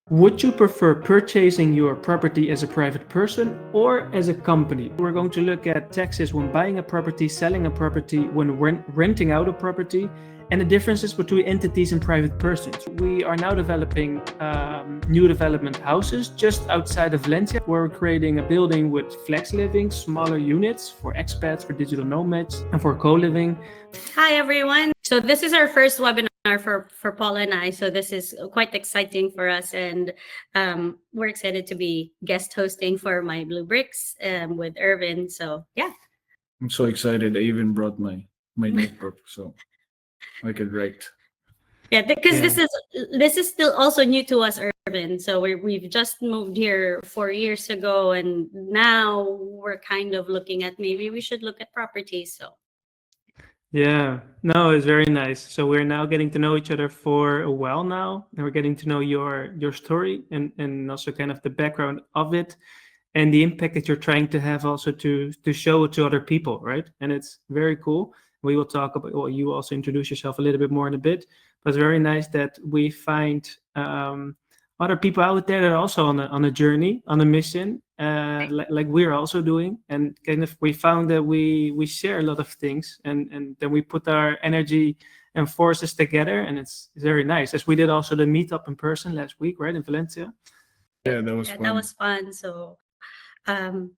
Would you prefer purchasing your property as a private person or as a company? We're going to look at taxes when buying a property, selling a property, when renting out a property, and the differences between entities and private persons. We are now developing new development houses just outside of Valencia. We're creating a building with flex living, smaller units for expats, for digital nomads, and for co-living. Hi, everyone. So this is our first webinar for Paul and I. So this is quite exciting for us. And we're excited to be guest hosting for My Blue Bricks with Erwin. So yeah. I'm so excited. I even brought my notebook so I could write. Yeah, because this is still also new to us, Erwin. So we've just moved here 4 years ago, and now we're kind of looking at maybe we should look at properties. So yeah, no, it's very nice. So we're now getting to know each other for a while now, and we're getting to know your story and also kind of the background of it and the impact that you're trying to have also to show it to other people, right? And it's very cool. We will talk about, well, you also introduce yourself a little bit more in a bit, but it's very nice that we find other people out there that are also on a journey, on a mission, like we're also doing, and kind of we found that we share a lot of things, and then we put our energy and forces together, and it's very nice. As we did also the meetup in person last week, right, in Valencia. Yeah, that was fun. That was fun. So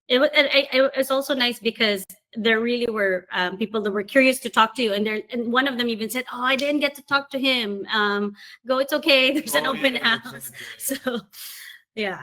it was also nice because there really were people that were curious to talk to you, and one of them even said, "Oh, I didn't get to talk to him. It's okay. There's an open house." So yeah.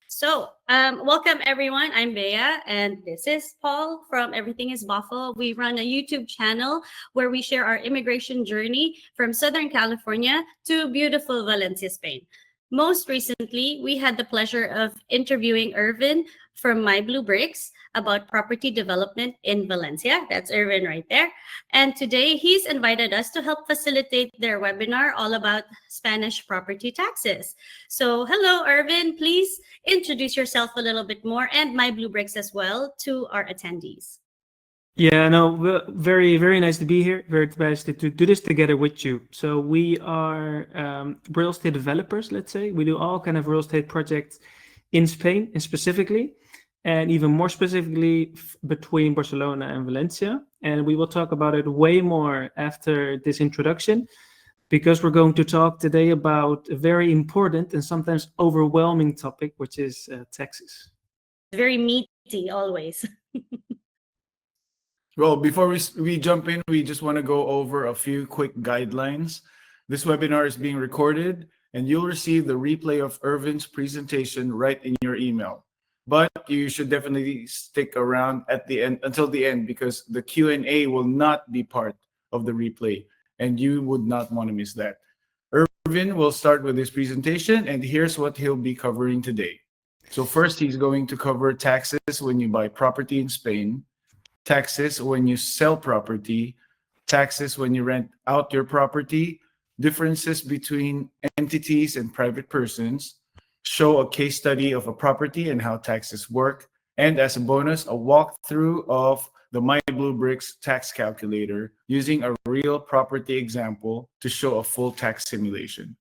So welcome everyone. I'm Bea, and this is Paul from Everything is Boffo. We run a YouTube channel where we share our immigration journey from Southern California to beautiful Valencia, Spain. Most recently, we had the pleasure of interviewing Erwin from My Blue Bricks about property development in Valencia. That's Erwin right there. And today, he's invited us to help facilitate their webinar all about Spanish property taxes. So hello, Erwin. Please introduce yourself a little bit more and My Blue Bricks as well to our attendees. Yeah, no, very, very nice to be here. Very nice to do this together with you. So we are real estate developers, let's say. We do all kind of real estate projects in Spain, and specifically, and even more specifically between Barcelona and Valencia. And we will talk about it way more after this introduction, because we're going to talk today about a very important and sometimes overwhelming topic, which is taxes. Very meaty always. Well, before we jump in, we just want to go over a few quick guidelines. This webinar is being recorded, and you'll receive the replay of Erwin's presentation right in your email. But you should definitely stick around at the end until the end, because the Q&A will not be part of the replay, and you would not want to miss that. Erwin will start with his presentation, and here's what he'll be covering today. So first, he's going to cover taxes when you buy property in Spain, taxes when you sell property, taxes when you rent out your property, differences between entities and private persons, show a case study of a property and how taxes work, and as a bonus, a walkthrough of the My Blue Bricks tax calculator using a real property example to show a full tax simulation.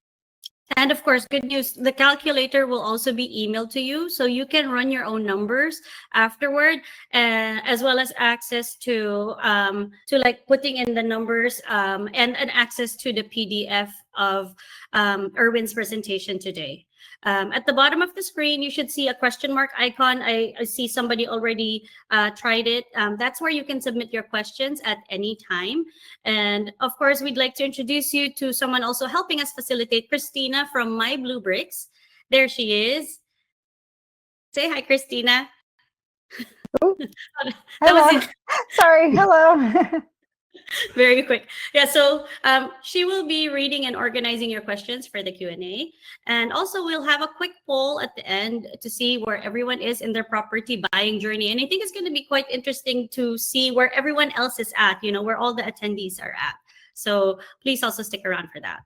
And of course, good news, the calculator will also be emailed to you, so you can run your own numbers afterward, as well as access to like putting in the numbers and access to the PDF of Erwin's presentation today. At the bottom of the screen, you should see a question mark icon. I see somebody already tried it. That's where you can submit your questions at any time. And of course, we'd like to introduce you to someone also helping us facilitate, Christina from My Blue Bricks. There she is. Say hi, Christina. Oh, hello. Sorry, hello. Very quick. Yeah, so she will be reading and organizing your questions for the Q&A. And also we'll have a quick poll at the end to see where everyone is in their property buying journey. And I think it's going to be quite interesting to see where everyone else is at, you know, where all the attendees are at. So please also stick around for that.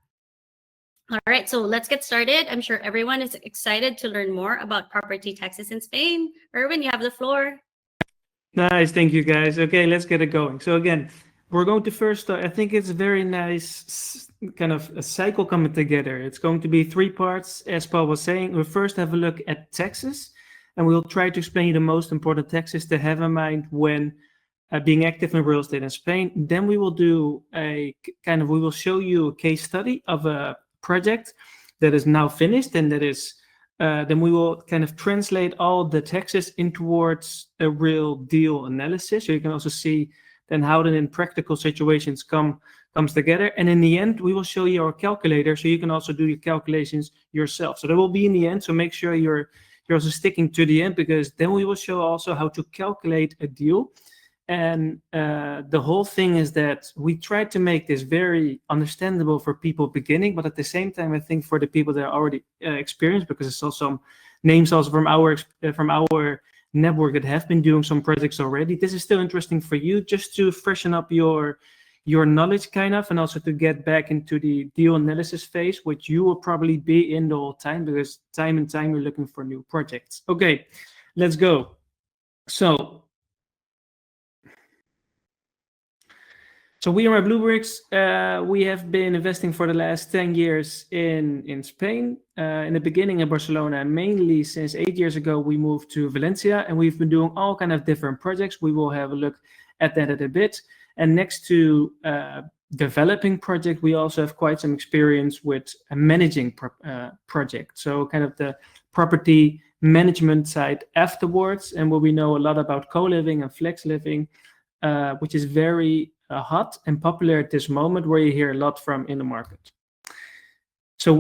All right, so let's get started. I'm sure everyone is excited to learn more about property taxes in Spain. Erwin, you have the floor. Nice, thank you guys. Okay, let's get it going. So again, we're going to first start. I think it's very nice kind of a cycle coming together. It's going to be 3 parts, as Paul was saying. We'll first have a look at taxes, and we'll try to explain you the most important taxes to have in mind when being active in real estate in Spain. Then we will do we will show you a case study of a project that is now finished, and that is, then we will kind of translate all the taxes in towards a real deal analysis. So you can also see then how that in practical situations comes together. And in the end, we will show you our calculator, so you can also do your calculations yourself. So that will be in the end. So make sure you're also sticking to the end, because then we will show also how to calculate a deal. And the whole thing is that we try to make this very understandable for people beginning, but at the same time, I think for the people that are already experienced, because I saw some names also from our network that have been doing some projects already. This is still interesting for you, just to freshen up your knowledge kind of, and also to get back into the deal analysis phase, which you will probably be in the whole time, because time and time you're looking for new projects. Okay, let's go. So we are at Bluebricks. We have been investing for the last 10 years in Spain. In the beginning in Barcelona, and mainly since 8 years ago, we moved to Valencia, and we've been doing all kind of different projects. We will have a look at that in a bit. And next to developing project, we also have quite some experience with managing projects. So kind of the property management side afterwards, and where we know a lot about co-living and flex living, which is very hot and popular at this moment, where you hear a lot from in the market. So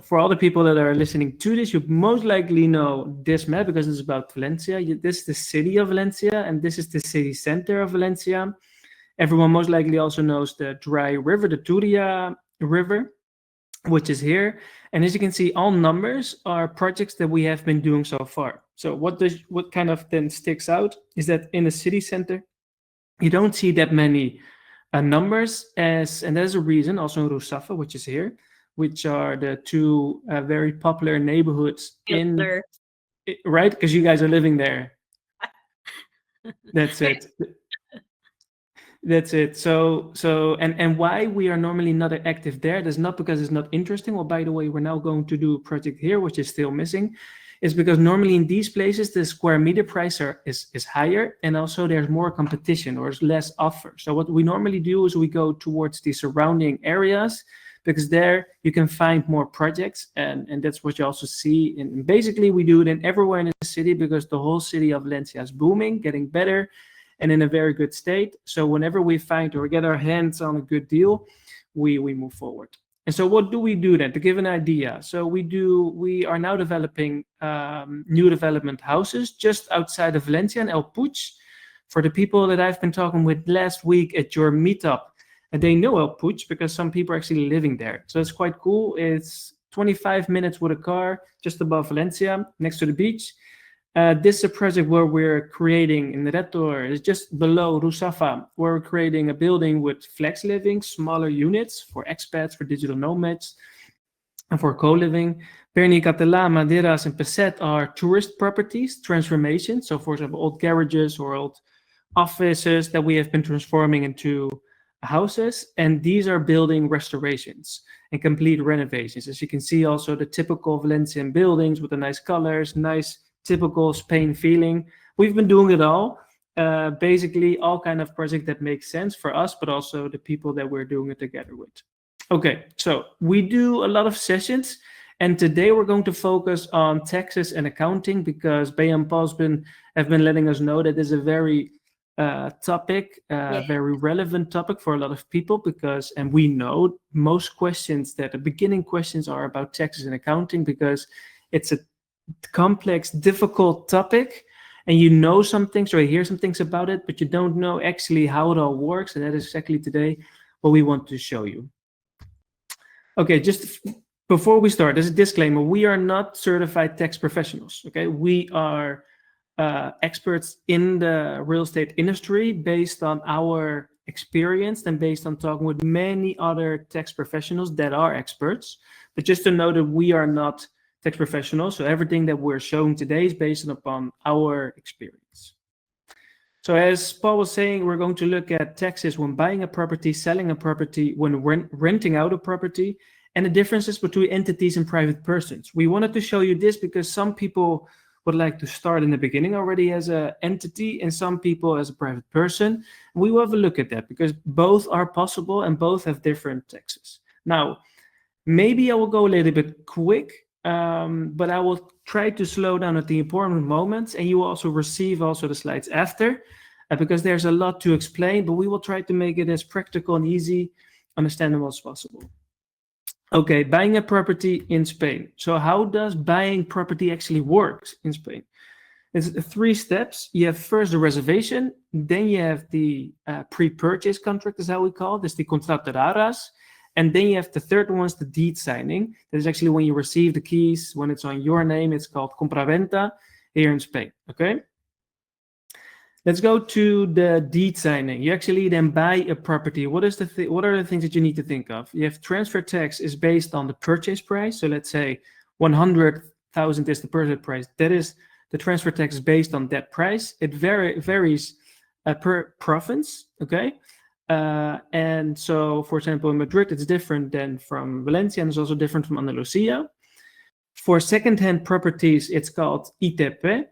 for all the people that are listening to this, you most likely know this map, because it's about Valencia. This is the city of Valencia, and this is the city center of Valencia. Everyone most likely also knows the dry river, the 𝗬𝗪𝗓 river, which is here. And as you can see, all numbers are projects that we have been doing so far. So what kind of then sticks out is that in the city center, you don't see that many numbers, and there's a reason. Also in 𝗬𝗪𝗓, which is here, which are the 2 very popular neighborhoods right? Because you guys are living there. That's it. That's it. So and why we are normally not active there, that's not because it's not interesting. Well, by the way, we're now going to do a project here, which is still missing. Is because normally in these places, the square meter price is higher, and also there's more competition, or there's less offer. So what we normally do is we go towards the surrounding areas, because there you can find more projects, and that's what you also see. And basically we do it in everywhere in the city, because the whole city of Valencia is booming, getting better, and in a very good state. So whenever we find or get our hands on a good deal, we move forward. And so what do we do then, to give an idea? So we are now developing new development houses just outside of Valencia in 𝗹𝗶𝘀. For the people that I've been talking with last week at your meetup, and they know 𝗹𝗶𝘀 because some people are actually living there. So it's quite cool. It's 25 minutes with a car just above Valencia, next to the beach. This is a project where we're creating in the red door, it's just below 𝗬𝗪𝗓, where we're creating a building with flex living, smaller units for expats, for digital nomads, and for co-living. 𝗏𝗏𝗏, Madeiras, and 𝗏𝗏 are tourist properties, transformations. So for example, old garages or old offices that we have been transforming into houses. And these are building restorations and complete renovations. As you can see, also the typical Valencian buildings with the nice colors, nice typical Spain feeling. We've been doing it all. Basically all kind of project that makes sense for us, but also the people that we're doing it together with. Okay, so we do a lot of sessions, and today we're going to focus on taxes and accounting, because Bea and Paul have been letting us know that this is a very very relevant topic for a lot of people, and we know most questions, that the beginning questions are about taxes and accounting, because it's a complex, difficult topic, and you know some things or you hear some things about it, but you don't know actually how it all works. And that is exactly today what we want to show you. Okay, just before we start, as a disclaimer, we are not certified tax professionals. Okay, we are experts in the real estate industry based on our experience and based on talking with many other tax professionals that are experts. But just to know that we are not tax professionals, so everything that we're showing today is based upon our experience. So as Paul was saying, we're going to look at taxes when buying a property, selling a property, when renting out a property, and the differences between entities and private persons. We wanted to show you this because some people would like to start in the beginning already as an entity and some people as a private person. We will have a look at that because both are possible and both have different taxes. Now, maybe I will go a little bit quick, but I will try to slow down at the important moments, and you will also receive the slides after because there's a lot to explain, but we will try to make it as practical and easy, understandable as possible. Okay, buying a property in Spain. So how does buying property actually work in Spain? It's 3 steps. You have first the reservation, then you have the pre-purchase contract, is how we call it. It's the contrato de arras. And then you have the third one, is the deed signing. That is actually when you receive the keys, when it's on your name. It's called compraventa here in Spain, okay? Let's go to the deed signing. You actually then buy a property. What are the things that you need to think of? You have transfer tax is based on the purchase price. So let's say 100,000 is the purchase price. That is the transfer tax is based on that price. It varies per province, okay? And so, for example, in Madrid, it's different than from Valencia, and it's also different from Andalusia. For second-hand properties, it's called ITP,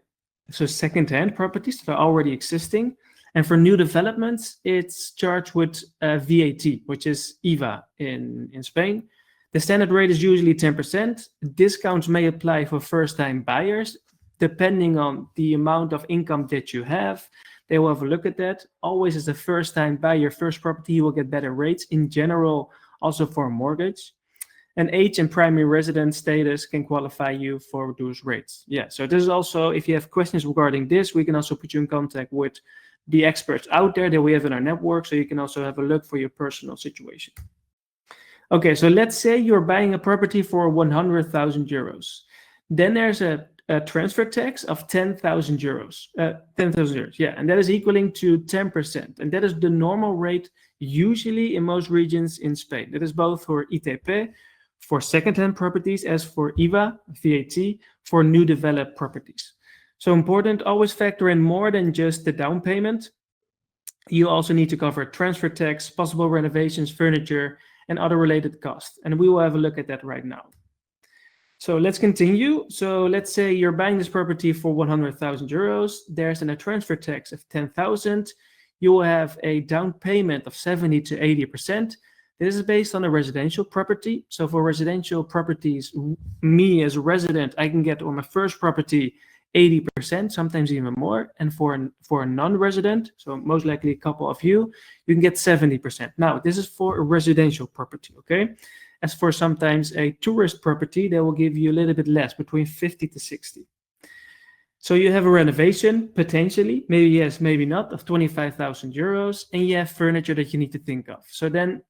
so second-hand properties that are already existing. And for new developments, it's charged with VAT, which is IVA in Spain. The standard rate is usually 10%. Discounts may apply for first-time buyers, depending on the amount of income that you have. They will have a look at that. Always as a first-time buyer, your first property, you will get better rates in general, also for a mortgage. And age and primary residence status can qualify you for reduced rates. Yeah, so this is also, if you have questions regarding this, we can also put you in contact with the experts out there that we have in our network, so you can also have a look for your personal situation. Okay, so let's say you're buying a property for 100,000 euros. Then there's a transfer tax of 10,000 euros. 10,000 euros, yeah, and that is equaling to 10%. And that is the normal rate usually in most regions in Spain. That is both for ITP, for second-hand properties, as for IVA, VAT, for new developed properties. So important, always factor in more than just the down payment. You also need to cover transfer tax, possible renovations, furniture, and other related costs. And we will have a look at that right now. So let's continue. So let's say you're buying this property for 100,000 euros. There's then a transfer tax of 10,000. You will have a down payment of 70 to 80%. This is based on a residential property. So for residential properties, me as a resident, I can get on my first property 80%, sometimes even more. And for a non-resident, so most likely a couple of you can get 70%. Now, this is for a residential property, okay? As for sometimes a tourist property, they will give you a little bit less, between 50 to 60. So you have a renovation, potentially, maybe yes, maybe not, of 25,000 euros, and you have furniture that you need to think of. So then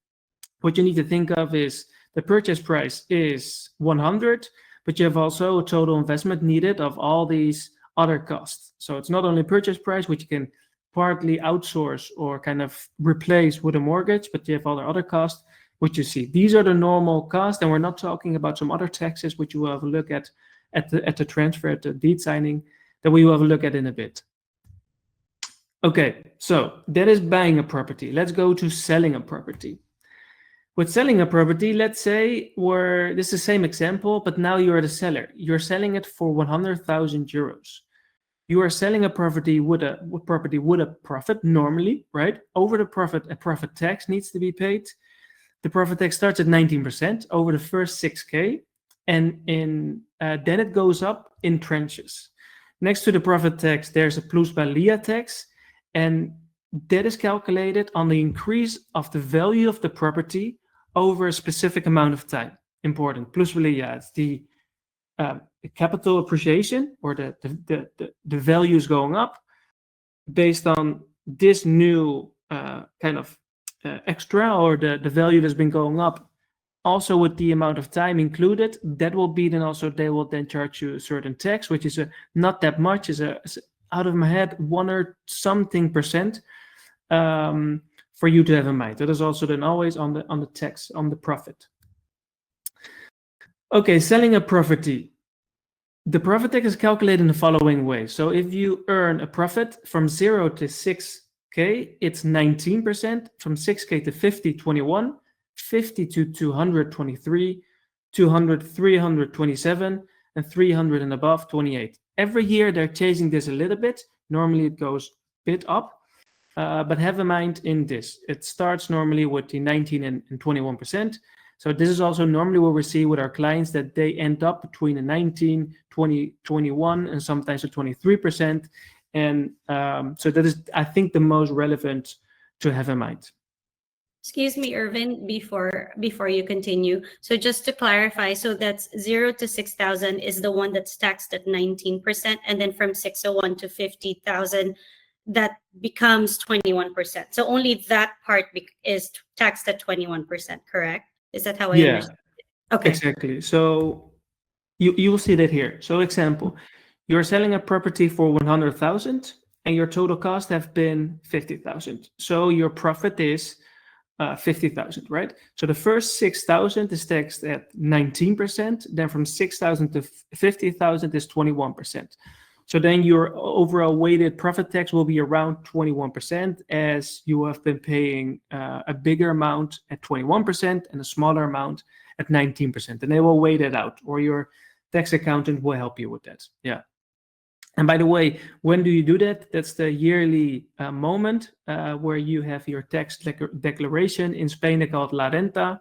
what you need to think of is the purchase price is 100, but you have also a total investment needed of all these other costs. So it's not only purchase price, which you can partly outsource or kind of replace with a mortgage, but you have all the other costs, which you see. These are the normal costs, and we're not talking about some other taxes, which you will have a look at the transfer, at the deed signing, that we will have a look at in a bit. Okay, so that is buying a property. Let's go to selling a property. With selling a property, let's say this is the same example, but now you are the seller. You're selling it for 100,000 euros. You are selling a property with a profit normally, right? Over the profit, a profit tax needs to be paid. The profit tax starts at 19% over the first 6K, and then it goes up in tranches. Next to the profit tax, there's a plusvalia tax, and that is calculated on the increase of the value of the property over a specific amount of time. Important. Plusvalia, it's the capital appreciation, or the value is going up based on this new kind of extra, or the value that's been going up, also with the amount of time included. That will be then also, they will then charge you a certain tax, which is not that much, is out of my head 1 or something percent. For you to have in mind. That is also then always on the tax, on the profit. Okay, selling a property. The profit tax is calculated in the following way. So if you earn a profit from 0 to 6K, it's 19%. From 6K to 50, 21, 50 to 200, 23, 200, 300, 27, and 300 and above, 28. Every year they're changing this a little bit. Normally it goes a bit up, but have in mind in this. It starts normally with the 19 and 21%. So this is also normally what we see with our clients, that they end up between the 19, 20, 21, and sometimes a 23%. And so that is, I think, the most relevant to have in mind. Excuse me, Erwin, before you continue. So just to clarify, so that's 0 to 6,000 is the one that's taxed at 19%, and then from 601 to 50,000, that becomes 21%. So only that part is taxed at 21%, correct? Is that how I understand it? Okay. Exactly. So you will see that here. So example, you're selling a property for 100,000 and your total cost have been 50,000. So your profit is 50,000, right? So the first 6,000 is taxed at 19%. Then from 6,000 to 50,000 is 21%. So then your overall weighted profit tax will be around 21%, as you have been paying a bigger amount at 21% and a smaller amount at 19%. And they will weigh that out, or your tax accountant will help you with that. Yeah. And by the way, when do you do that? That's the yearly moment where you have your tax declaration. In Spain, they call it la renta.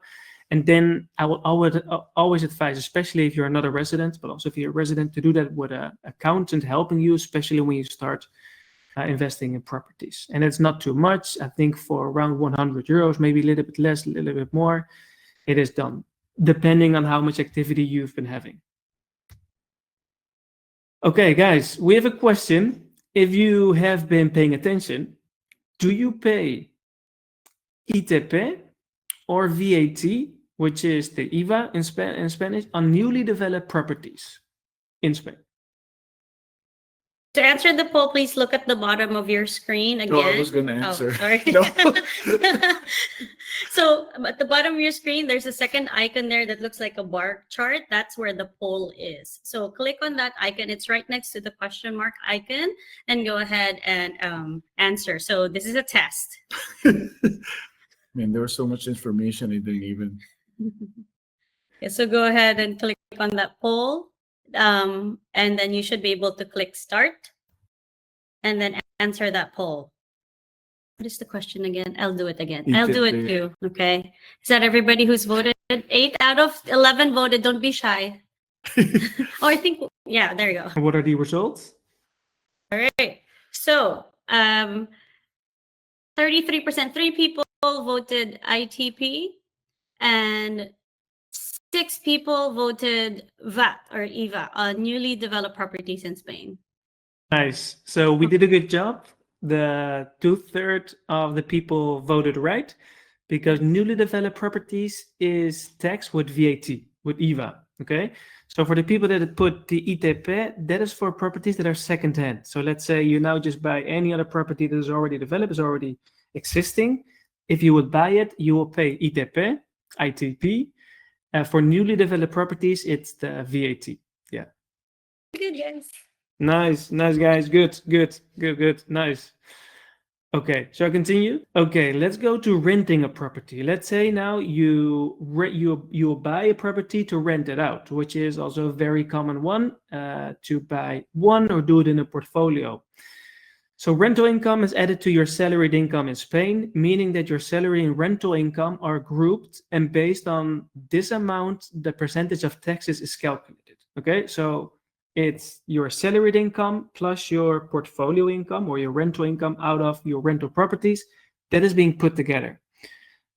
And then I would always advise, especially if you're not a resident, but also if you're a resident, to do that with an accountant helping you, especially when you start investing in properties. And it's not too much. I think for around 100 euros, maybe a little bit less, a little bit more, it is done, depending on how much activity you've been having. Okay, guys, we have a question. If you have been paying attention, do you pay ITP or VAT, which is the IVA in Spanish, on newly developed properties in Spain? To answer the poll, please look at the bottom of your screen again. No, I was going to answer. Oh, sorry. No. So at the bottom of your screen, there's a second icon there that looks like a bar chart. That's where the poll is. So click on that icon. It's right next to the question mark icon, and go ahead and answer. So this is a test. Man, there was so much information I didn't even. Okay, so go ahead and click on that poll. And then you should be able to click start and then answer that poll. What is the question again? I'll do it again. I'll do it too. Okay. Is that everybody who's voted? 8 out of 11 voted. Don't be shy. Oh, I think, yeah, there you go. And what are the results? All right. So 33%, 3 people voted ITP, and 6 people voted VAT or IVA on newly developed properties in Spain. Nice. So we did a good job. The 2/3 of the people voted right, because newly developed properties is taxed with VAT, with IVA. Okay. So for the people that put the ITP, that is for properties that are second-hand. So let's say you now just buy any other property that is already developed, is already existing. If you would buy it, you will pay ITP. For newly developed properties, it's the VAT. Yeah. Good, guys. Nice, guys. Good. Nice. Okay, shall I continue? Okay, let's go to renting a property. Let's say now you buy a property to rent it out, which is also a very common one, to buy one or do it in a portfolio. So rental income is added to your salaried income in Spain, meaning that your salary and rental income are grouped, and based on this amount, the percentage of taxes is calculated. Okay, so it's your salaried income plus your portfolio income or your rental income out of your rental properties that is being put together.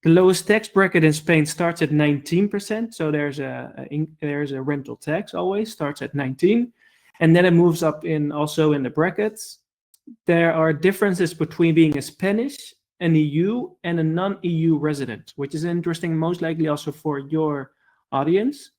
The lowest tax bracket in Spain starts at 19%. So there's a rental tax always starts at 19, and then it moves up also in the brackets. There are differences between being a Spanish, an EU, and a non-EU resident, which is interesting, most likely also for your audience.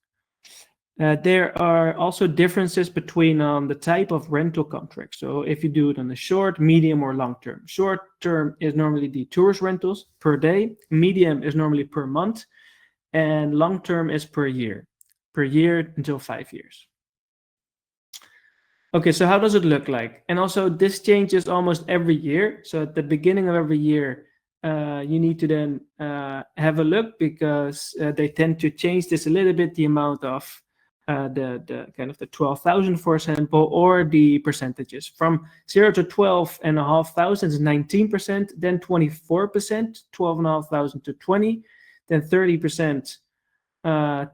There are also differences between the type of rental contract. So if you do it on the short, medium, or long term. Short term is normally the tourist rentals per day. Medium is normally per month. And long term is per year until 5 years. Okay, so how does it look like? And also this changes almost every year. So at the beginning of every year, you need to then have a look, because they tend to change this a little bit, the amount of the kind of the 12,000, for example, or the percentages. From 0 to 12,500 is 19%, then 24%, 12,500 to 20, then 30%,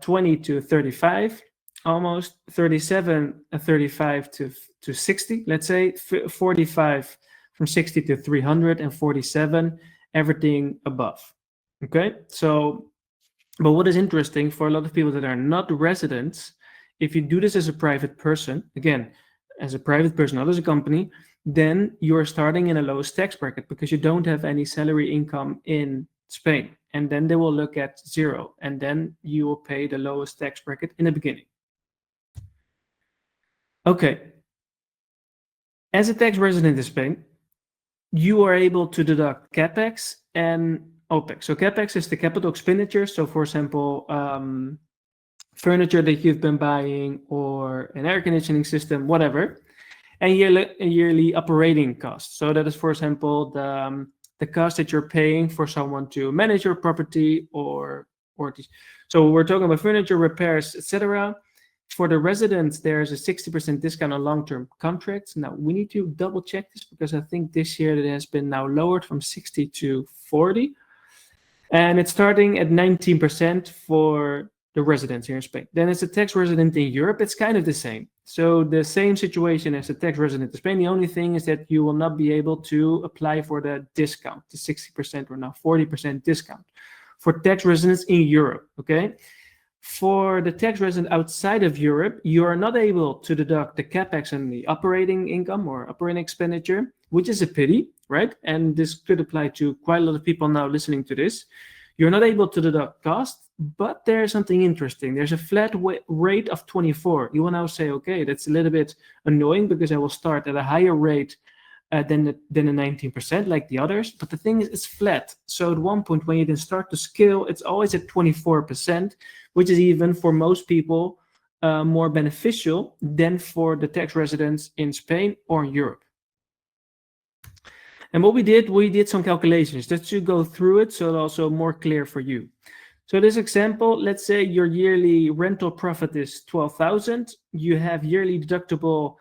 20 to 35, almost 37, 35 to 60, let's say 45 from 60 to 300, and 47 everything above. Okay, so but what is interesting for a lot of people that are not residents, if you do this as a private person, again, as a private person, not as a company, then you're starting in a lowest tax bracket because you don't have any salary income in Spain. And then they will look at 0, and then you will pay the lowest tax bracket in the beginning. Okay. As a tax resident in Spain, you are able to deduct CapEx and OpEx. So CapEx is the capital expenditure. So for example, furniture that you've been buying, or an air conditioning system, whatever, and yearly operating costs. So that is, for example, the cost that you're paying for someone to manage your property, so we're talking about furniture, repairs, etc. For the residents, there's a 60% discount on long-term contracts. Now we need to double check this, because I think this year it has been now lowered from 60 to 40. And it's starting at 19% for the residents here in Spain. Then as a tax resident in Europe, it's kind of the same. So the same situation as a tax resident in Spain. The only thing is that you will not be able to apply for the discount, the 60% or now 40% discount for tax residents in Europe, okay? For the tax resident outside of Europe, you are not able to deduct the CapEx and the operating income or operating expenditure, which is a pity, right? And this could apply to quite a lot of people now listening to this. You're not able to deduct costs, but there's something interesting. There's a flat rate of 24. You will now say, okay, that's a little bit annoying, because I will start at a higher rate than the 19% like the others. But the thing is, it's flat. So at one point when you then start to scale, it's always at 24%, which is even for most people more beneficial than for the tax residents in Spain or Europe. And what we did some calculations just to go through it, so it's also more clear for you. So this example, let's say your yearly rental profit is 12,000. You have yearly deductible,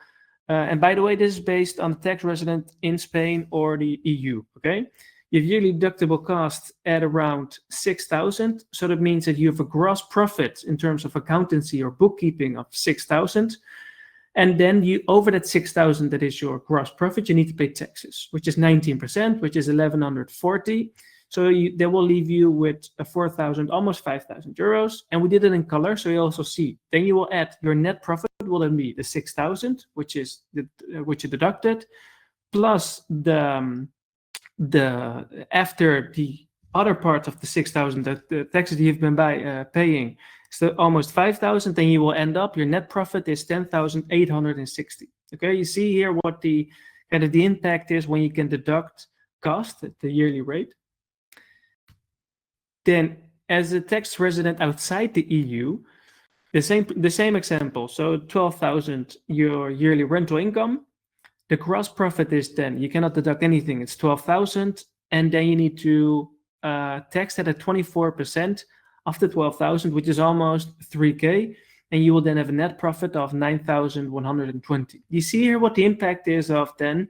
and by the way, this is based on the tax resident in Spain or the EU, okay? You have yearly deductible cost at around 6,000. So that means that you have a gross profit in terms of accountancy or bookkeeping of 6,000. And then you, over that 6,000, that is your gross profit, you need to pay taxes, which is 19%, which is 1,140. So they will leave you with 4,000, almost 5,000 euros. And we did it in color, so you also see. Then you will add your net profit will then be the 6,000, which is which you deducted, plus the after the other part of the 6,000, that the taxes you've been paying. So almost 5,000, then you will end up, your net profit is 10,860. Okay, you see here what the kind of the impact is when you can deduct cost at the yearly rate. Then as a tax resident outside the EU, the same example. So 12,000, your yearly rental income. The gross profit is then, you cannot deduct anything, it's 12,000, and then you need to tax that at 24% of the 12,000, which is almost 3K, and you will then have a net profit of 9,120. You see here what the impact is of then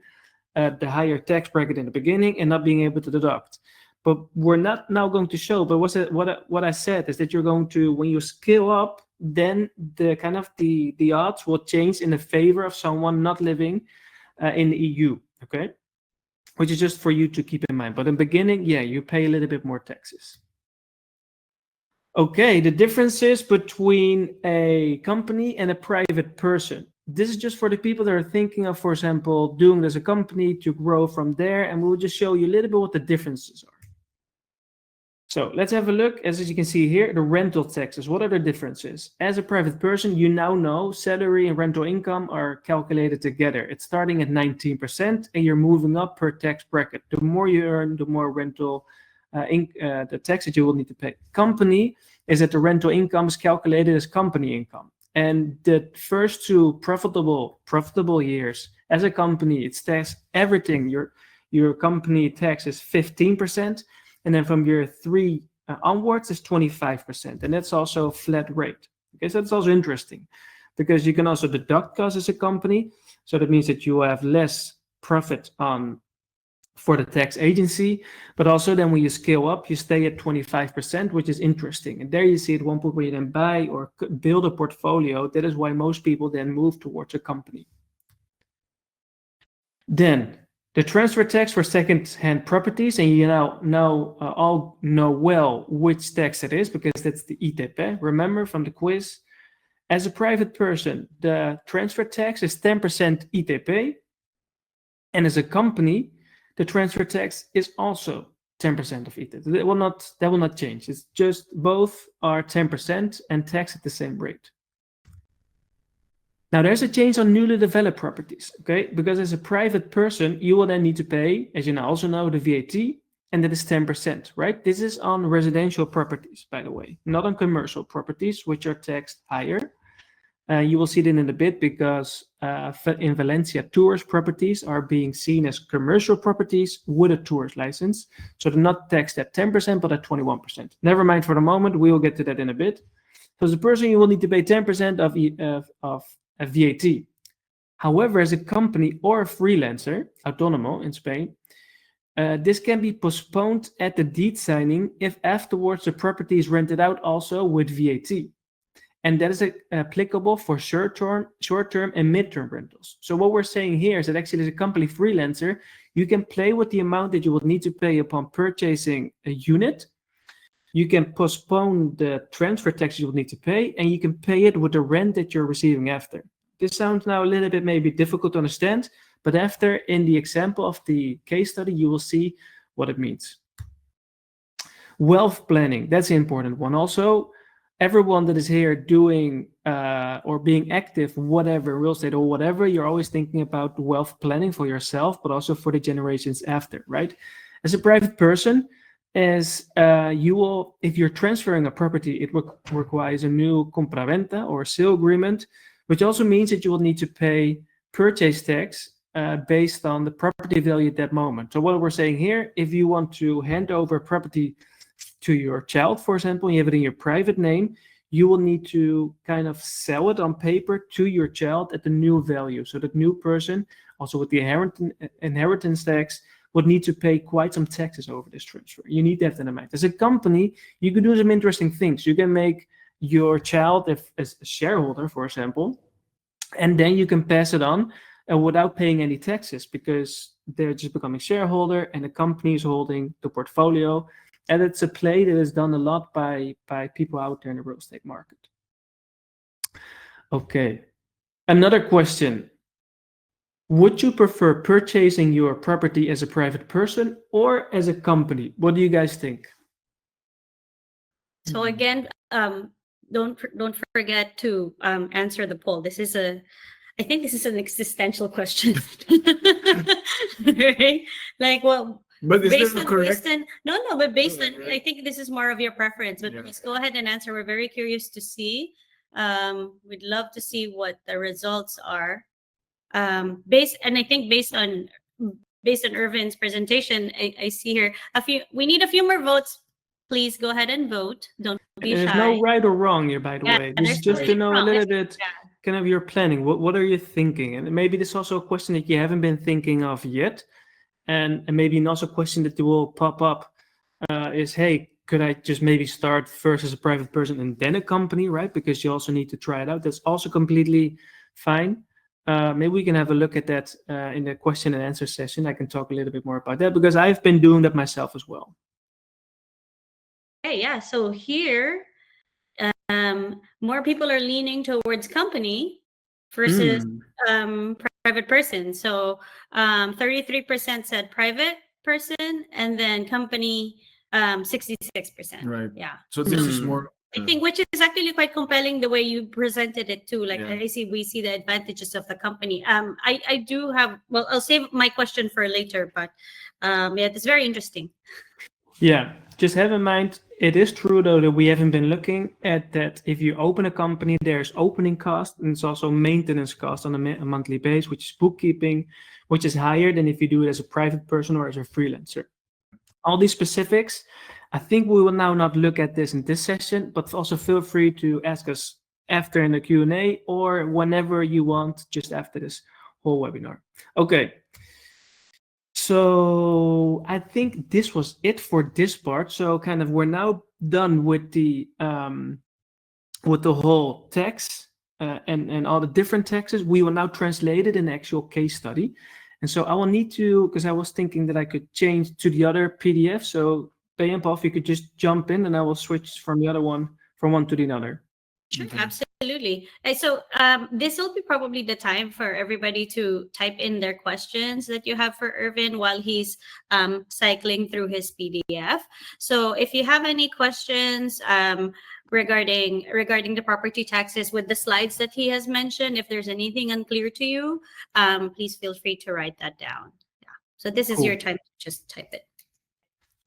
the higher tax bracket in the beginning and not being able to deduct. But we're not now going to show, but what I said is that you're going to, when you scale up, then the kind of the odds will change in the favor of someone not living in the EU, okay? Which is just for you to keep in mind. But in the beginning, yeah, you pay a little bit more taxes. Okay, the differences between a company and a private person. This is just for the people that are thinking of, for example, doing this as a company to grow from there, and we'll just show you a little bit what the differences are. So let's have a look. As you can see here, the rental taxes. What are the differences? As a private person, you now know salary and rental income are calculated together. It's starting at 19%, and you're moving up per tax bracket. The more you earn, the more rental the tax that you will need to pay. Company is that the rental income is calculated as company income. And the first two profitable years as a company, it's taxed everything. Your company tax is 15%, and then from year 3 onwards is 25%, and that's also a flat rate. Okay, so that's also interesting because you can also deduct costs as a company. So that means that you have less profit for the tax agency, but also then when you scale up, you stay at 25%, which is interesting. And there you see at one point where you then buy or build a portfolio. That is why most people then move towards a company. Then the transfer tax for second-hand properties, and you now all know well which tax it is because that's the 𝗍𝗑𝗫. Remember from the quiz, as a private person, the transfer tax is 10% 𝗍𝗑𝗫, and as a company, the transfer tax is also 10% of 𝗍𝗑𝗫. That will not change. It's just both are 10% and taxed at the same rate. Now there's a change on newly developed properties, okay? Because as a private person, you will then need to pay, as you now also know, the VAT, and that is 10%, right? This is on residential properties, by the way, not on commercial properties, which are taxed higher. You will see it in a bit because in Valencia, tourist properties are being seen as commercial properties with a tourist license. So they're not taxed at 10%, but at 21%. Never mind for the moment, we will get to that in a bit. So as a person, you will need to pay 10% of VAT. However, as a company or a freelancer, autónomo in Spain, this can be postponed at the deed signing if afterwards the property is rented out also with VAT. And that is applicable for short-term and mid-term rentals. So what we're saying here is that actually as a company freelancer, you can play with the amount that you will need to pay upon purchasing a unit. You can postpone the transfer tax you will need to pay, and you can pay it with the rent that you're receiving after. This sounds now a little bit maybe difficult to understand, but after in the example of the case study, you will see what it means. Wealth planning, that's an important one. Also, everyone that is here doing or being active, whatever, real estate or whatever, you're always thinking about wealth planning for yourself, but also for the generations after, right? As a private person, if you're transferring a property, it requires a new compraventa or sale agreement, which also means that you will need to pay purchase tax based on the property value at that moment. So what we're saying here, if you want to hand over property to your child, for example, you have it in your private name, you will need to kind of sell it on paper to your child at the new value. So that new person, also with the inheritance tax, would need to pay quite some taxes over this transfer. You need that in mind. As a company, you can do some interesting things. You can make your child as a shareholder, for example, and then you can pass it on without paying any taxes because they're just becoming shareholder and the company is holding the portfolio. And it's a play that is done a lot by people out there in the real estate market. Okay, another question. Would you prefer purchasing your property as a private person or as a company? What do you guys think? So again, don't forget to answer the poll. I think this is an existential question. Right? Like, well, but is based that on, correct? but based on, Right. I think this is more of your preference, but Yeah. please go ahead and answer. We're very curious to see. We'd love to see what the results are. Based on Erwin's presentation, I see here we need a few more votes. Please go ahead and vote. Don't be shy. There's no right or wrong here, by the way. This is just to know a little bit kind of your planning. What are you thinking? And maybe this is also a question that you haven't been thinking of yet. And maybe also a question that will pop up is, hey, could I just maybe start first as a private person and then a company, right? Because you also need to try it out. That's also completely fine. Maybe we can have a look at that in the question and answer session. I can talk a little bit more about that because I've been doing that myself as well. Okay, yeah. So here, more people are leaning towards company versus private person. So 33% said private person, and then company 66%. Right. Yeah. So this is more. I think, which is actually quite compelling the way you presented it too. Like, Yeah. we see the advantages of the company. I do have, well, I'll save my question for later, but yeah, it's very interesting. Yeah, just have in mind, It is true, though, that we haven't been looking at that. If you open a company, there's opening cost, and it's also maintenance cost on a monthly basis, which is bookkeeping, which is higher than if you do it as a private person or as a freelancer. All these specifics, I think we will now not look at this in this session, but also feel free to ask us after in the Q&A or whenever you want, just after this whole webinar. Okay. So I think this was it for this part. So kind of we're now done with the whole text and all the different texts. We will now translate it in the actual case study. And so I will need to, because I was thinking that I could change to the other PDF. So Bea and Paul, if you could just jump in, and I will switch from the other one, from one to the other. Sure, absolutely. So this will be probably the time for everybody to type in their questions that you have for Erwin while he's cycling through his PDF. So if you have any questions regarding the property taxes with the slides that he has mentioned, if there's anything unclear to you, please feel free to write that down. Yeah. So this is your time to just type it.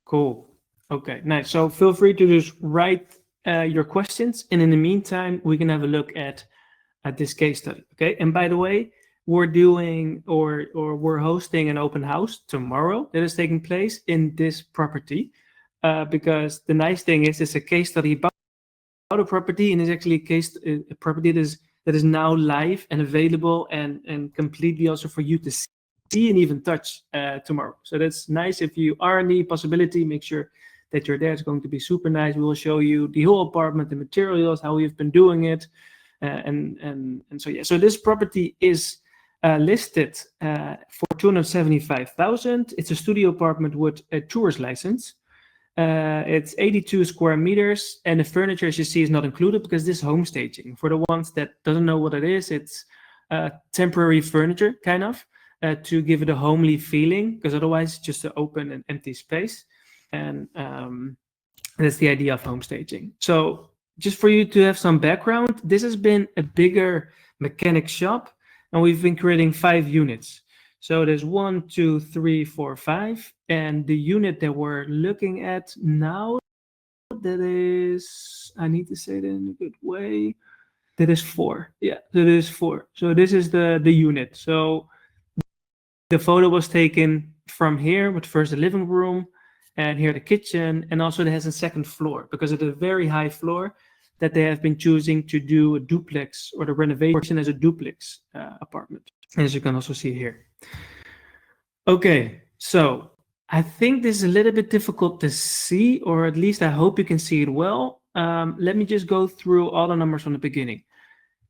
Cool. Okay, nice. So feel free to just write your questions, and in the meantime we can have a look at this case study. Okay, and by the way, we're doing or we're hosting an open house tomorrow that is taking place in this property, because the nice thing is it's a case study about a property, and it's actually a property that is now live and available and completely also for you to see and even touch tomorrow. So that's nice. If you are in the possibility, make sure that you're there. It's going to be super nice. We will show you the whole apartment, the materials, how we've been doing it, and so yeah. So this property is listed for 275,000. It's a studio apartment with a tourist license. It's 82 square meters, and the furniture, as you see, is not included because this is home staging. For the ones that doesn't know what it is, it's temporary furniture, kind of, to give it a homely feeling, because otherwise it's just an open and empty space. And that's the idea of home staging. So just for you to have some background, this has been a bigger mechanic shop, and we've been creating 5 units. So there's 1, 2, 3, 4, 5, and the unit that we're looking at now, that is, I need to say that in a good way, that is 4. Yeah, that is 4. So this is the unit. So the photo was taken from here, with first the living room, and here the kitchen, and also it has a second floor because it's a very high floor that they have been choosing to do a duplex, or the renovation as a duplex apartment, as you can also see here. Okay, so I think this is a little bit difficult to see, or at least I hope you can see it well. Let me just go through all the numbers from the beginning.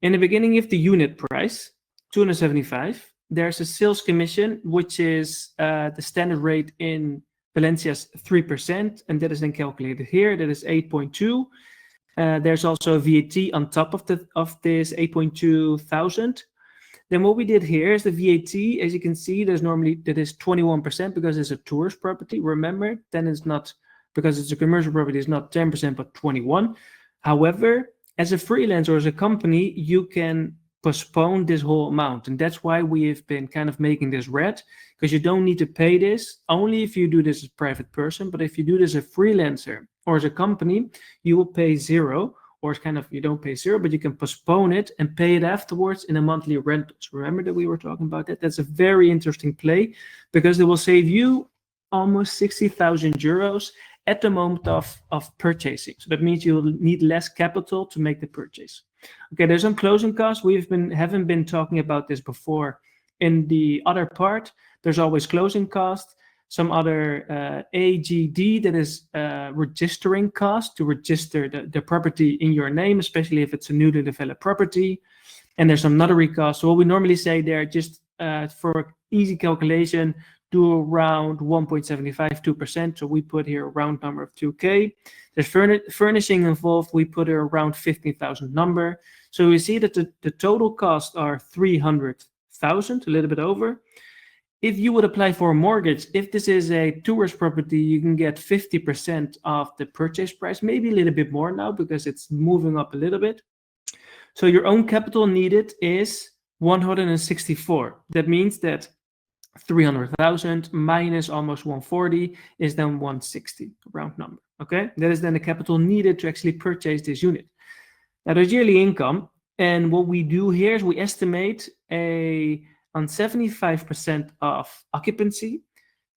In the beginning, you have the unit price, 275. There's a sales commission, which is the standard rate in Valencia's 3%, and that is then calculated here. That is 8.2. There's also a VAT on top of this 8.2 thousand. Then what we did here is the VAT. As you can see, that is 21% because it's a tourist property. Remember, then it's not, because it's a commercial property, it's not 10% but 21. However, as a freelancer or as a company, you can postpone this whole amount, and that's why we have been kind of making this red, because you don't need to pay this only if you do this as a private person. But if you do this as a freelancer or as a company, you will pay 0, or it's kind of, you don't pay 0, but you can postpone it and pay it afterwards in a monthly rentals. Remember that we were talking about that? That's a very interesting play, because it will save you almost 60,000 euros at the moment of purchasing. So that means you will need less capital to make the purchase. Okay, there's some closing costs. Haven't been talking about this before in the other part. There's always closing costs. Some other AGD, that is registering cost to register the property in your name, especially if it's a newly developed property. And there's some notary costs. So what we normally say there, just for easy calculation, do around 1.75, 2%. So we put here a round number of 2K. There's furnishing involved. We put here around 15,000 number. So we see that the total costs are 300,000, a little bit over. If you would apply for a mortgage, if this is a tourist property, you can get 50% of the purchase price, maybe a little bit more now because it's moving up a little bit. So your own capital needed is 164. That means that 300,000 minus almost 140 is then 160, round number. Okay, that is then the capital needed to actually purchase this unit. Now there's yearly income, and what we do here is we estimate on 75% of occupancy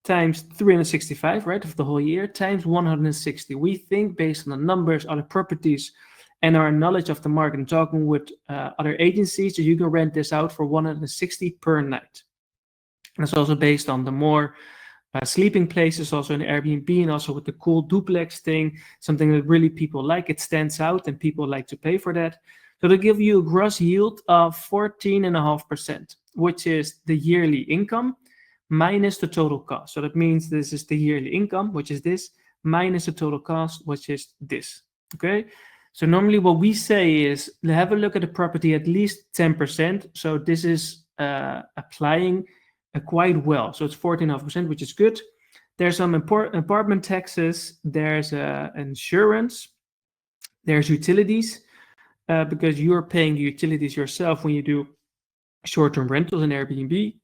times 365, right, of the whole year, times 160. We think based on the numbers, other properties, and our knowledge of the market and talking with other agencies, that you can rent this out for 160 per night. And it's also based on the more sleeping places, also in Airbnb, and also with the cool duplex thing, something that really people like. It stands out and people like to pay for that. So they give you a gross yield of 14.5%, which is the yearly income minus the total cost. So that means this is the yearly income, which is this, minus the total cost, which is this. Okay. So normally what we say is have a look at the property at least 10%. So this is applying quite well. So it's 14.5%, which is good. There's some apartment taxes. There's insurance. There's utilities, because you're paying the utilities yourself when you do short-term rentals in Airbnb.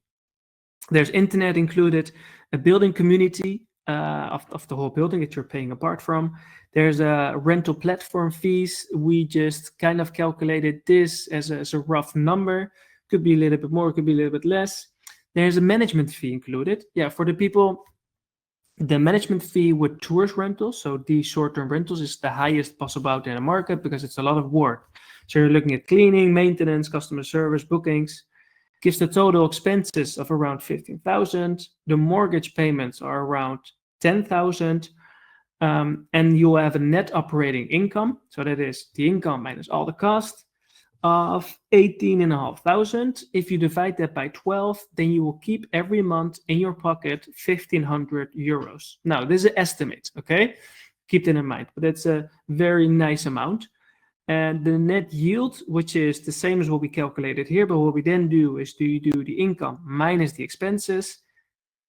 There's internet included, a building community of the whole building that you're paying apart from. There's a rental platform fees. We just kind of calculated this as a rough number. Could be a little bit more, could be a little bit less. There's a management fee included. Yeah, for the people, the management fee with tourist rentals, so these short-term rentals, is the highest possible out in the market because it's a lot of work. So you're looking at cleaning, maintenance, customer service, bookings. Gives the total expenses of around 15,000. The mortgage payments are around 10,000. And you have a net operating income. So that is the income minus all the cost of 18,500. If you divide that by 12, then you will keep every month in your pocket 1,500 euros. Now, this is an estimate, okay? Keep that in mind, but it's a very nice amount. And the net yield, which is the same as what we calculated here, but what we then do is you do the income minus the expenses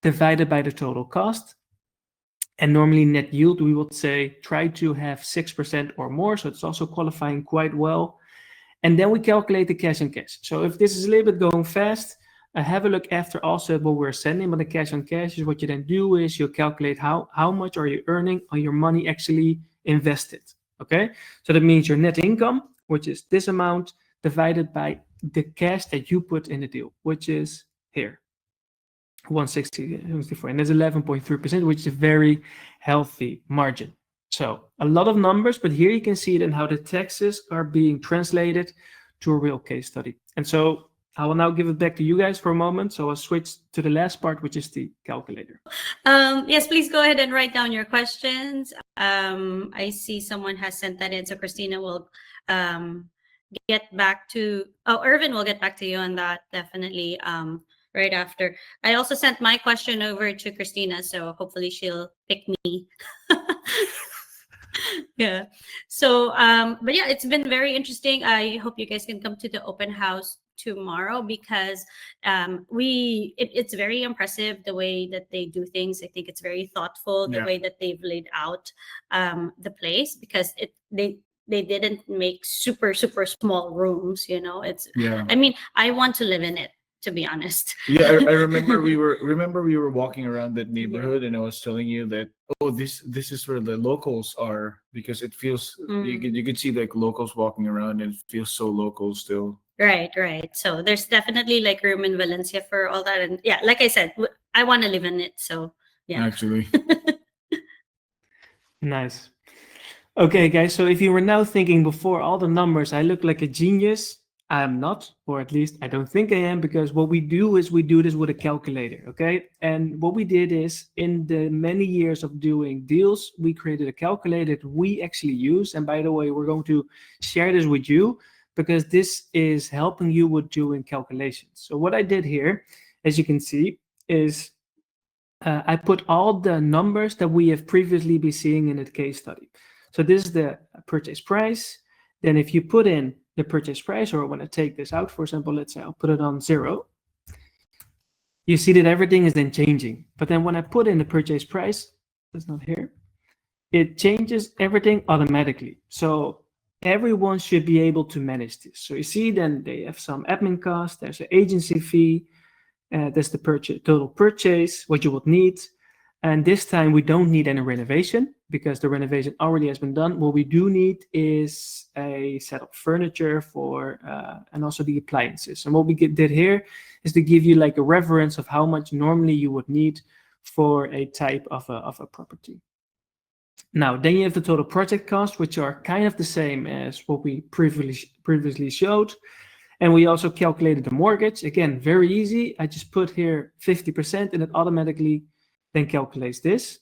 divided by the total cost. And normally net yield, we would say, try to have 6% or more. So it's also qualifying quite well. And then we calculate the cash on cash. So if this is a little bit going fast, have a look after also what we're sending. But the cash on cash is what you then do is you calculate how much are you earning on your money actually invested. Okay, so that means your net income, which is this amount, divided by the cash that you put in the deal, which is here, 164, and that's 11.3%, which is a very healthy margin. So a lot of numbers, but here you can see then how the taxes are being translated to a real case study. And so I will now give it back to you guys for a moment. So I'll switch to the last part, which is the calculator. Yes, please go ahead and write down your questions. I see someone has sent that in, so Christina will get back to, Erwin will get back to you on that definitely right after. I also sent my question over to Christina, so hopefully she'll pick me. Yeah. So, but yeah, it's been very interesting. I hope you guys can come to the open house tomorrow because it's very impressive the way that they do things. I think it's very thoughtful the way that they've laid out the place, because they didn't make super small rooms, you know. I mean, I want to live in it, to be honest. Yeah, I remember we were walking around that neighborhood, and I was telling you that, oh, this is where the locals are, because it feels you could see like locals walking around, and it feels so local still. Right. So there's definitely like room in Valencia for all that, and yeah, like I said, I want to live in it. So yeah, actually. Nice. Okay, guys. So if you were now thinking before all the numbers, I look like a genius. I am not, or at least I don't think I am, because what we do is we do this with a calculator, okay? And what we did is, in the many years of doing deals, we created a calculator that we actually use. And by the way, we're going to share this with you because this is helping you with doing calculations. So what I did here, as you can see, is I put all the numbers that we have previously been seeing in the case study. So this is the purchase price. Then if you put in the purchase price, or when I take this out, for example, let's say I'll put it on 0, you see that everything is then changing. But then when I put in the purchase price, that's not here, it changes everything automatically. So everyone should be able to manage this. So you see then they have some admin costs, there's an agency fee, there's the total purchase, what you would need. And this time we don't need any renovation because the renovation already has been done. What we do need is a set of furniture for, and also the appliances. And what we did here is to give you like a reference of how much normally you would need for a type of a property. Now, then you have the total project costs, which are kind of the same as what we previously showed. And we also calculated the mortgage. Again, very easy. I just put here 50% and it automatically then calculates this.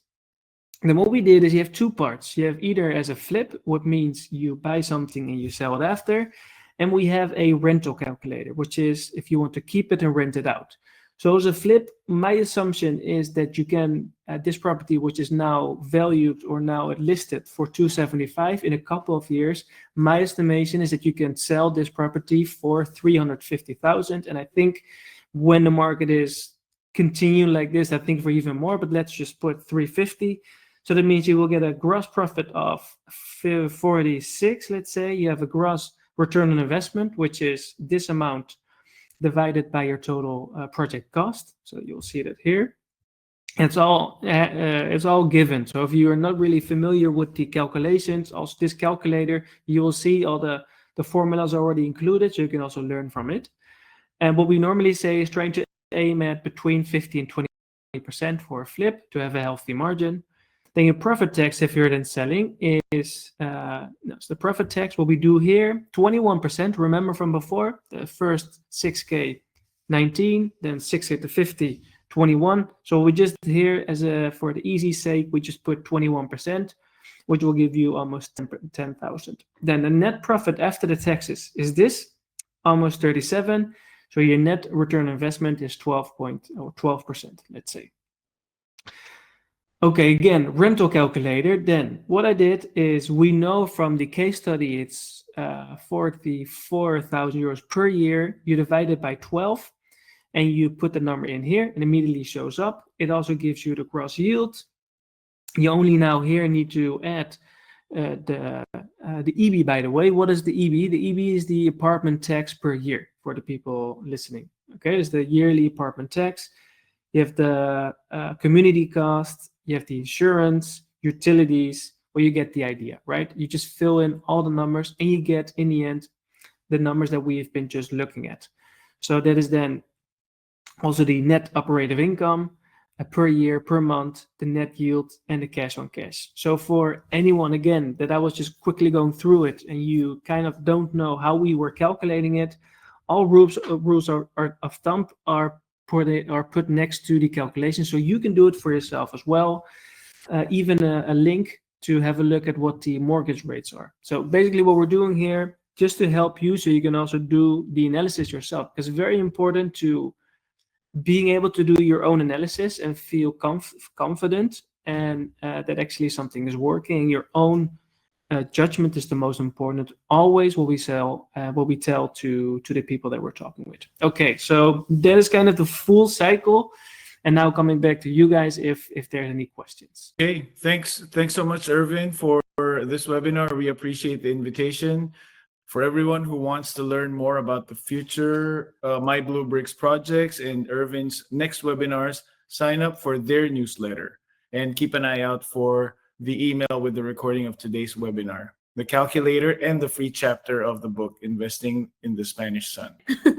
And then what we did is you have two parts. You have either as a flip, what means you buy something and you sell it after. And we have a rental calculator, which is if you want to keep it and rent it out. So as a flip, my assumption is that you can, this property, which is now valued or now listed for 275 in a couple of years, my estimation is that you can sell this property for 350,000. And I think when the market is continuing like this, I think for even more, but let's just put 350. So that means you will get a gross profit of 46, let's say. You have a gross return on investment, which is this amount divided by your total project cost. So you'll see that here. It's all given. So if you are not really familiar with the calculations, also this calculator, you will see all the formulas already included, so you can also learn from it. And what we normally say is trying to aim at between 50 and 20% for a flip to have a healthy margin. Then your profit tax, if you're then selling, is so the profit tax, what we do here, 21%. Remember from before, the first 6K, 19, then 6K to 50, 21. So we just here, as for the easy sake, we just put 21%, which will give you almost 10,000. Then the net profit after the taxes is this, almost 37. So your net return on investment is 12%, let's say. Okay, again, rental calculator. Then what I did is we know from the case study it's 44,000 euros per year. You divide it by 12 and you put the number in here and immediately shows up. It also gives you the gross yield. You only now here need to add the EB, by the way. What is the EB? The EB is the apartment tax per year for the people listening. Okay, it's the yearly apartment tax. You have the community cost, you have the insurance, utilities, well, you get the idea, right? You just fill in all the numbers and you get, in the end, the numbers that we've been just looking at. So that is then also the net operative income per year, per month, the net yield, and the cash on cash. So for anyone, again, that I was just quickly going through it and you kind of don't know how we were calculating it, all rules of thumb are put next to the calculation, so you can do it for yourself as well. Even a link to have a look at what the mortgage rates are. So basically what we're doing here, just to help you so you can also do the analysis yourself, because it's very important to being able to do your own analysis and feel confident and that actually something is working. Your own judgment is the most important. Always what we tell to the people that we're talking with. Okay, so that is kind of the full cycle. And now coming back to you guys, if there's any questions. Okay, thanks so much, Erwin, for this webinar. We appreciate the invitation. For everyone who wants to learn more about the future My Blue Bricks projects and Erwin's next webinars, sign up for their newsletter and keep an eye out for the email with the recording of today's webinar, the calculator, and the free chapter of the book, Investing in the Spanish Sun.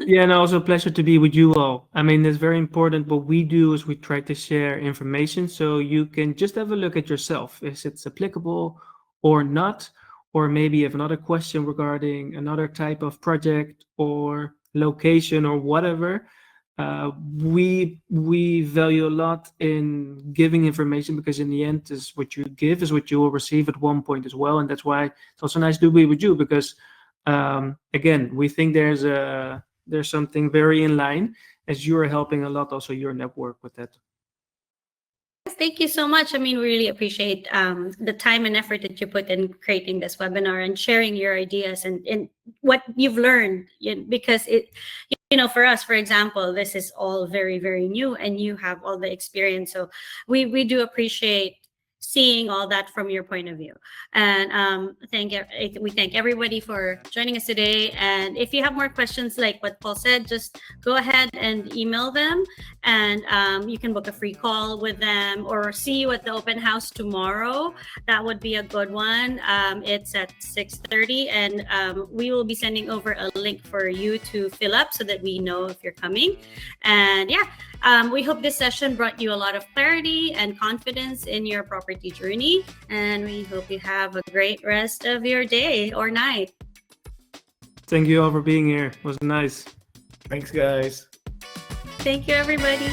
Yeah, and also a pleasure to be with you all. I mean, it's very important. What we do is we try to share information so you can just have a look at yourself. If it's applicable or not, or maybe you have another question regarding another type of project or location or whatever. We value a lot in giving information, because in the end is what you give is what you will receive at one point as well. And that's why it's also nice to be with you, because again, we think there's something very in line, as you are helping a lot also your network with that. Thank you so much. I mean, we really appreciate the time and effort that you put in creating this webinar and sharing your ideas and what you've learned, because for us, for example, this is all very, very new and you have all the experience. So we do appreciate seeing all that from your point of view. And we thank everybody for joining us today. And if you have more questions like what Paul said, just go ahead and email them, and you can book a free call with them or see you at the open house tomorrow. That would be a good one. It's at 6:30, and we will be sending over a link for you to fill up so that we know if you're coming. And yeah, we hope this session brought you a lot of clarity and confidence in your property journey. And we hope you have a great rest of your day or night. Thank you all for being here. It was nice. Thanks, guys. Thank you, everybody.